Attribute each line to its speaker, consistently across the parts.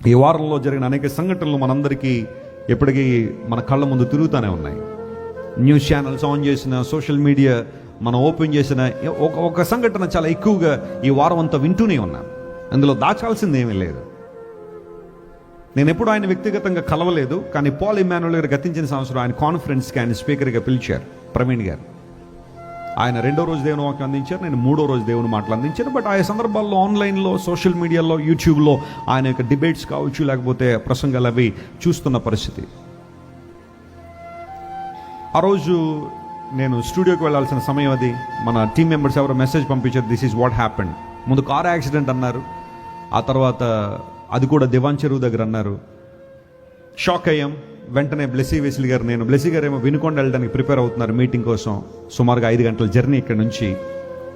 Speaker 1: ఈ వారంలో జరిగిన అనేక సంఘటనలు మనందరికీ ఎప్పటికీ మన కళ్ళ ముందు తిరుగుతూనే ఉన్నాయి. న్యూస్ ఛానల్స్ ఆన్ చేసిన, సోషల్ మీడియా మనం ఓపెన్ చేసిన ఒక సంఘటన చాలా ఎక్కువగా ఈ వారం అంతా వింటూనే ఉన్నాను. అందులో దాచాల్సింది ఏమీ లేదు. నేను ఎప్పుడు ఆయన వ్యక్తిగతంగా కలవలేదు, కానీ పాల్ ఇమ్మాన్యుయల్ గారు గతించిన సంవత్సరం ఆయన కాన్ఫరెన్స్కి ఆయన స్పీకర్గా పిలిచారు, ప్రవీణ్ గారు. ఆయన 2వ రోజు దేవుని వాక్యం అందించారు, నేను 3వ రోజు దేవుని మాటలు అందించాను. బట్ ఆయా సందర్భాల్లో ఆన్లైన్లో, సోషల్ మీడియాలో, యూట్యూబ్లో ఆయన యొక్క డిబేట్స్ కావచ్చు, లేకపోతే ప్రసంగాలు అవి చూస్తున్న పరిస్థితి. ఆ రోజు నేను స్టూడియోకి వెళ్ళాల్సిన సమయం అది. మన టీం మెంబర్స్ ఎవరో మెసేజ్ పంపించారు, దిస్ ఈజ్ వాట్ హ్యాపెండ్. ముందు కార్ యాక్సిడెంట్ అన్నారు, ఆ తర్వాత అది కూడా దివాన్ చెరువు దగ్గర అన్నారు. షాక్ అయ్యాం. వెంటనే బ్లెస్సీ వెస్లీ గారు, నేను బ్లెస్సీ గారు ఏమో వినుకొండ వెళ్ళడానికి ప్రిపేర్ అవుతున్నారు మీటింగ్ కోసం, సుమారుగా 5 గంటల జర్నీ ఇక్కడ నుంచి.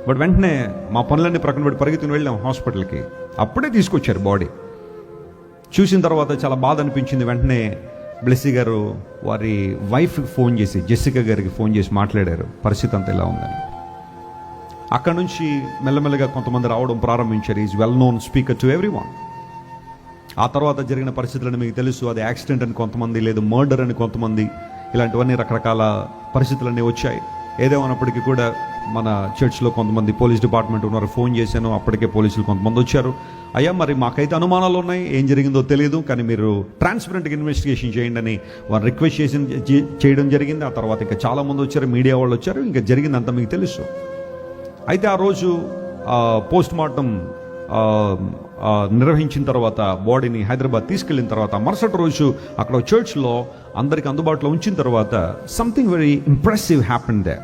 Speaker 1: బట్ వెంటనే మా పనులన్నీ ప్రక్కన పెట్టి పరిగెత్తుని వెళ్ళాం హాస్పిటల్కి. అప్పుడే తీసుకొచ్చారు బాడీ. చూసిన తర్వాత చాలా బాధ అనిపించింది. వెంటనే బ్లెస్సీ గారు వారి వైఫ్కి ఫోన్ చేసి, జెసికా గారికి ఫోన్ చేసి మాట్లాడారు, పరిస్థితి అంతా ఇలా ఉందని. అక్కడ నుంచి మెల్లమెల్లగా కొంతమంది రావడం ప్రారంభించారు. Is well known speaker to everyone. ఆ తర్వాత జరిగిన పరిస్థితులను మీకు తెలుసు. అది యాక్సిడెంట్ అని కొంతమంది, లేదు మర్డర్ అని కొంతమంది, ఇలాంటివన్నీ రకరకాల పరిస్థితులన్నీ వచ్చాయి. ఏదేమన్నప్పటికీ కూడా మన చర్చ్లో కొంతమంది పోలీస్ డిపార్ట్మెంట్ ఉన్నారు, ఫోన్ చేశాను, అప్పటికే పోలీసులు కొంతమంది వచ్చారు. అయ్యా మరి మాకైతే అనుమానాలు ఉన్నాయి, ఏం జరిగిందో తెలియదు, కానీ మీరు ట్రాన్స్పరెంట్గా ఇన్వెస్టిగేషన్ చేయండి అని వారు రిక్వెస్ట్ చేయడం జరిగింది. ఆ తర్వాత ఇంకా చాలామంది వచ్చారు, మీడియా వాళ్ళు వచ్చారు, ఇంకా జరిగిందంతా మీకు తెలుసు. అయితే ఆ రోజు పోస్ట్ మార్టం నిర్వహించిన తర్వాత బాడీని హైదరాబాద్ తీసుకెళ్ళిన తర్వాత మరుసటి రోజు అక్కడ చర్చ్లో అందరికి అందుబాటులో ఉంచిన తర్వాత something very impressive happen they.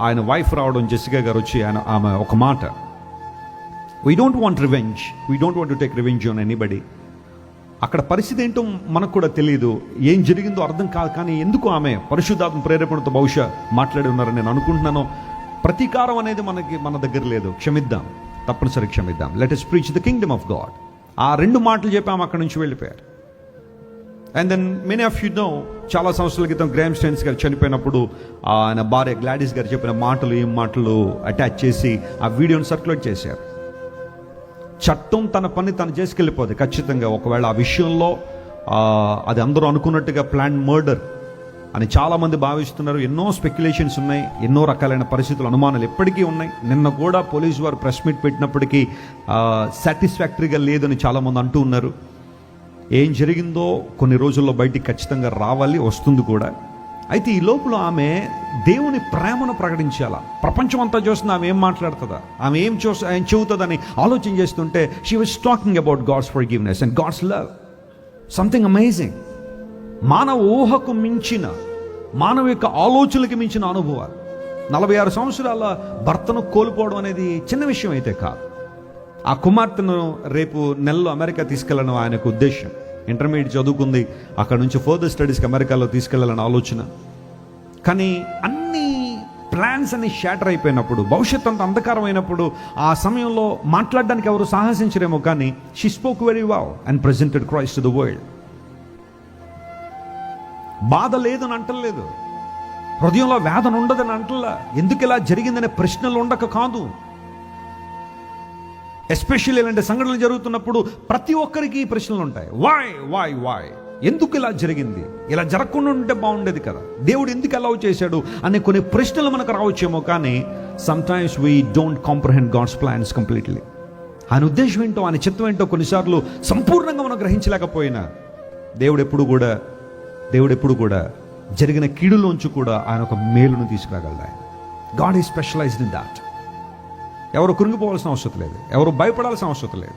Speaker 1: ఆయన వైఫ్ రావడం, జెసికా గారు వచ్చి ఆమె ఒక మాట, we don't want revenge, we don't want to take revenge on anybody. అక్కడ పరిస్థితి ఏంటో మనకు కూడా తెలియదు, ఏం జరిగిందో అర్థం కాదు, కానీ ఎందుకు ఆమె పరిశుద్ధాత్మ ప్రేరేపణతో బహుశా మాట్లాడి ఉన్నారని నేను అనుకుంటున్నాను. ప్రతీకారం అనేది మన దగ్గర లేదు, క్షమిద్దాం, తప్పనిసరి క్షమిద్దాం. Let us preach the kingdom of God. ఆ 2 మాటలు చెప్పాము, అక్కడి నుంచి వెళ్ళిపోయారు. And then many of you know, చాలా సంవత్సరాల క్రితం గ్రామ్ స్టెయిన్స్ గారు చనిపోయినప్పుడు ఆయన భార్య గ్లాడిస్ గారు చెప్పిన మాటలు, ఏం మాటలు అటాచ్ చేసి ఆ వీడియోని సర్క్యులేట్ చేశారు. చట్టం తన పని తను చేసుకెళ్ళిపోదు ఖచ్చితంగా. ఒకవేళ ఆ విషయంలో అది అందరూ అనుకున్నట్టుగా ప్లాన్ మర్డర్ అని చాలామంది భావిస్తున్నారు. ఎన్నో స్పెక్యులేషన్స్ ఉన్నాయి, ఎన్నో రకాలైన పరిస్థితులు, అనుమానాలు ఎప్పటికీ ఉన్నాయి. నిన్న కూడా పోలీసు వారు ప్రెస్ మీట్ పెట్టినప్పటికీ సాటిస్ఫాక్టరీగా లేదని చాలామంది అంటూ ఉన్నారు. ఏం జరిగిందో కొన్ని రోజుల్లో బయటికి ఖచ్చితంగా రావాలి, వస్తుంది కూడా. అయితే ఈ లోపల ఆమె దేవుని ప్రేమను ప్రకటించాలా. ప్రపంచం అంతా చూస్తుంది, ఆమె ఏం మాట్లాడుతుందా, ఆమె ఏం చెబుతుందని ఆలోచన చేస్తుంటే she was talking about God's forgiveness and God's love. Something amazing. మానవ ఊహకు మించిన, మానవ యొక్క ఆలోచనలకు మించిన అనుభవాలు. 46 సంవత్సరాల భర్తను కోల్పోవడం అనేది చిన్న విషయం అయితే కాదు. ఆ కుమార్తెను రేపు నెలలో అమెరికా తీసుకెళ్ళడం ఆయనకు ఉద్దేశం. ఇంటర్మీడియట్ చదువుకుంది, అక్కడ నుంచి ఫర్దర్ స్టడీస్కి అమెరికాలో తీసుకెళ్లాలని ఆలోచన. కానీ అన్ని ప్లాన్స్ అన్ని షాటర్ అయిపోయినప్పుడు, భవిష్యత్తు అంత అంధకారం అయినప్పుడు, ఆ సమయంలో మాట్లాడడానికి ఎవరు సాహసించరేమో, కానీ she spoke very well and presented Christ to the world. బాధ లేదని అంటలేదు, హృదయంలో వేదన ఉండదని అంటలా. ఎందుకు ఇలా జరిగిందనే ప్రశ్నలు ఉండక కాదు. ఎస్పెషల్లీ ఇలాంటి సంఘటనలు జరుగుతున్నప్పుడు ప్రతి ఒక్కరికి ఈ ప్రశ్నలు ఉంటాయి. వై ఎందుకు ఇలా జరిగింది, ఇలా జరగకుండా ఉంటే బాగుండేది కదా, దేవుడు ఎందుకు అలౌ చేశాడు అనే కొన్ని ప్రశ్నలు మనకు రావచ్చేమో. కానీ sometimes we don't comprehend God's plans completely. ఆయన ఉద్దేశం ఏంటో, ఆయన చిత్తం ఏంటో కొన్నిసార్లు సంపూర్ణంగా మనం గ్రహించలేకపోయినా దేవుడు ఎప్పుడు కూడా జరిగిన కీడులోంచి కూడా ఆయన ఒక మేలును తీసుకురాగలడు. ఆయన God is specialised in that. ఎవరు కృంగిపోవాల్సిన అవసరం లేదు, ఎవరు భయపడాల్సిన అవసరం లేదు.